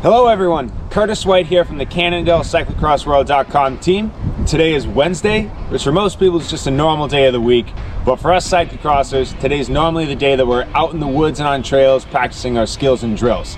Hello everyone, Curtis White here from the CannondaleCyclocrossWorld.com team. Today is Wednesday, which for most people is just a normal day of the week, but for us cyclocrossers, today's normally the day that we're out in the woods and on trails practicing our skills and drills.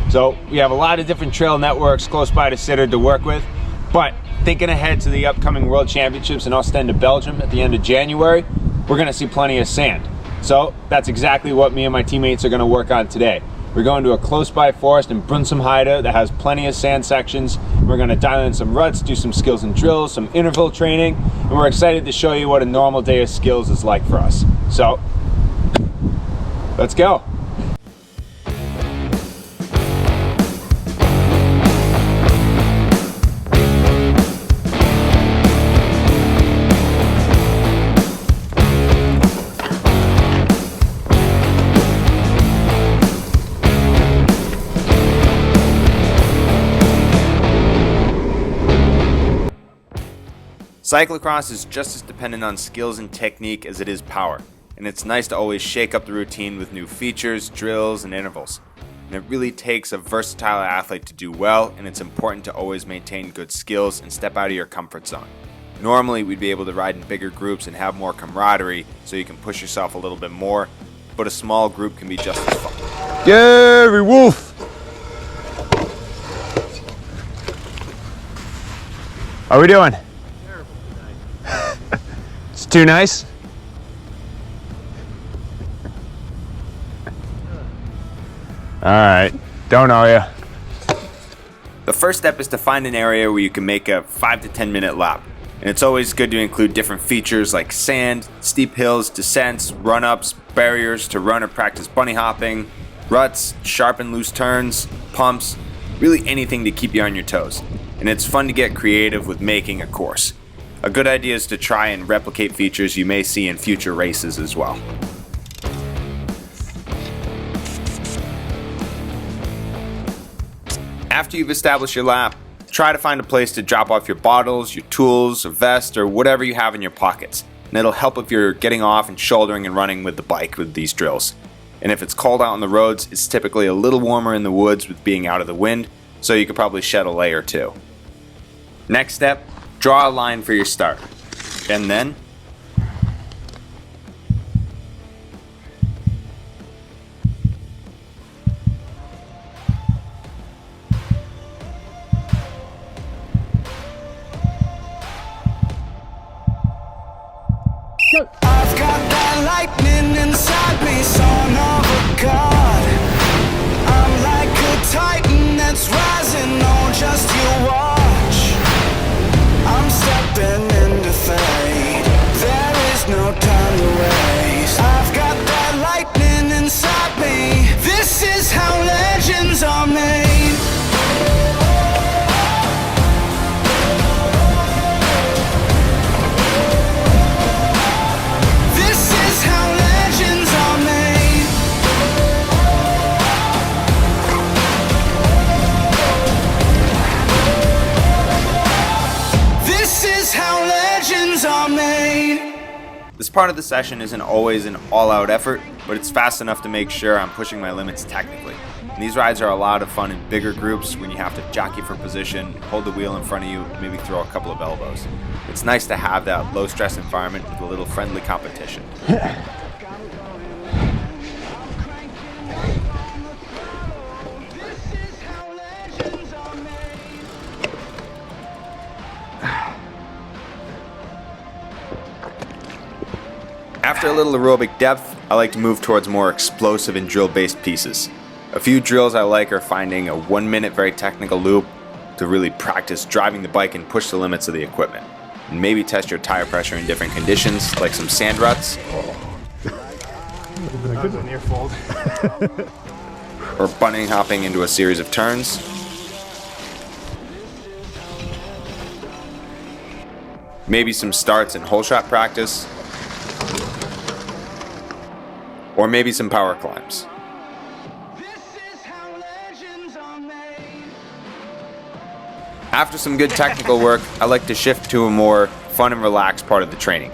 So we have a lot of different trail networks close by to Sittard to work with, but thinking ahead to the upcoming World Championships in Ostend, Belgium at the end of January, we're going to see plenty of sand. So that's exactly what me and my teammates are going to work on today. We're going to a close-by forest in Brunsumheide that has plenty of sand sections. We're going to dial in some ruts, do some skills and drills, some interval training, and we're excited to show you what a normal day of skills is like for us. So, let's go. Cyclocross is just as dependent on skills and technique as it is power, and it's nice to always shake up the routine with new features, drills, and intervals. And it really takes a versatile athlete to do well, and it's important to always maintain good skills and step out of your comfort zone. Normally, we'd be able to ride in bigger groups and have more camaraderie, so you can push yourself a little bit more, but a small group can be just as fun. Gary Wolf! How are we doing? It's too nice? Alright, don't know ya. The first step is to find an area where you can make a 5 to 10 minute lap. And it's always good to include different features like sand, steep hills, descents, run-ups, barriers to run or practice bunny hopping, ruts, sharp and loose turns, pumps, really anything to keep you on your toes. And it's fun to get creative with making a course. A good idea is to try and replicate features you may see in future races as well. After you've established your lap, try to find a place to drop off your bottles, your tools, a vest, or whatever you have in your pockets. And it'll help if you're getting off and shouldering and running with the bike with these drills. And if it's cold out on the roads, it's typically a little warmer in the woods with being out of the wind, so you could probably shed a layer or two. Next step, draw a line for your start, and then I've got that lightning inside me, son of a god. I'm like a titan that's rising, oh, just you watch. I'm stepping into fate, there is no time to waste. I've got that lightning inside me, this is how legends are made. This is how legends are made. This is how legends are made. this part of the session isn't always an all-out effort, but it's fast enough to make sure I'm pushing my limits technically. And these rides are a lot of fun in bigger groups when you have to jockey for position, hold the wheel in front of you, maybe throw a couple of elbows. It's nice to have that low-stress environment with a little friendly competition. This is how legends are made. After a little aerobic depth, I like to move towards more explosive and drill-based pieces. A few drills I like are finding a 1 minute very technical loop to really practice driving the bike and push the limits of the equipment. And maybe test your tire pressure in different conditions, like some sand ruts. Or bunny hopping into a series of turns. Maybe some starts and hole shot practice. Or maybe some power climbs. After some good technical work, I like to shift to a more fun and relaxed part of the training.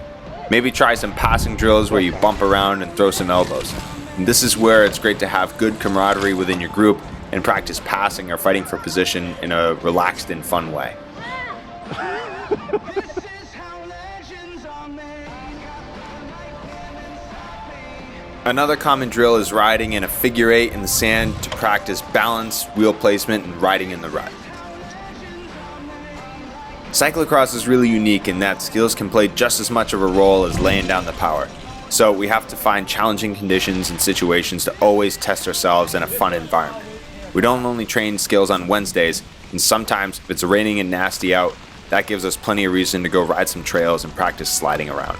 Maybe try some passing drills where you bump around and throw some elbows. And this is where it's great to have good camaraderie within your group and practice passing or fighting for position in a relaxed and fun way. Another common drill is riding in a figure eight in the sand to practice balance, wheel placement, and riding in the rut. Cyclocross is really unique in that skills can play just as much of a role as laying down the power. So we have to find challenging conditions and situations to always test ourselves in a fun environment. We don't only train skills on Wednesdays, and sometimes if it's raining and nasty out, that gives us plenty of reason to go ride some trails and practice sliding around.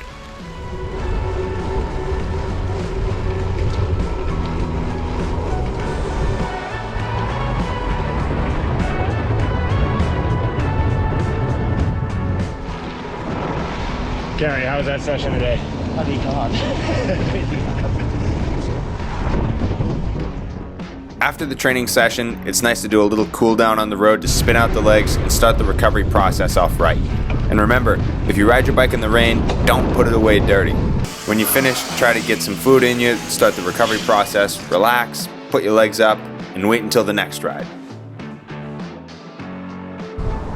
Gary, how was that session today? Bloody God. After the training session, it's nice to do a little cool down on the road to spin out the legs and start the recovery process off right. And remember, if you ride your bike in the rain, don't put it away dirty. When you finish, try to get some food in you, start the recovery process, relax, put your legs up, and wait until the next ride.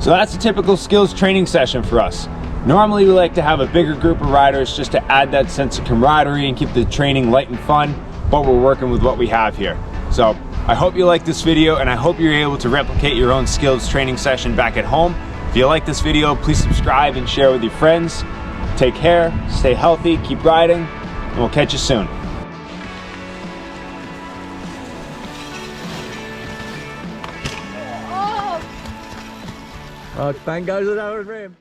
So that's a typical skills training session for us. Normally we like to have a bigger group of riders just to add that sense of camaraderie and keep the training light and fun, but we're working with what we have here. So I hope you like this video, and I hope you're able to replicate your own skills training session back at home. If you like this video, please subscribe and share with your friends. Take care, stay healthy, keep riding, and we'll catch you soon. Thank God that was him.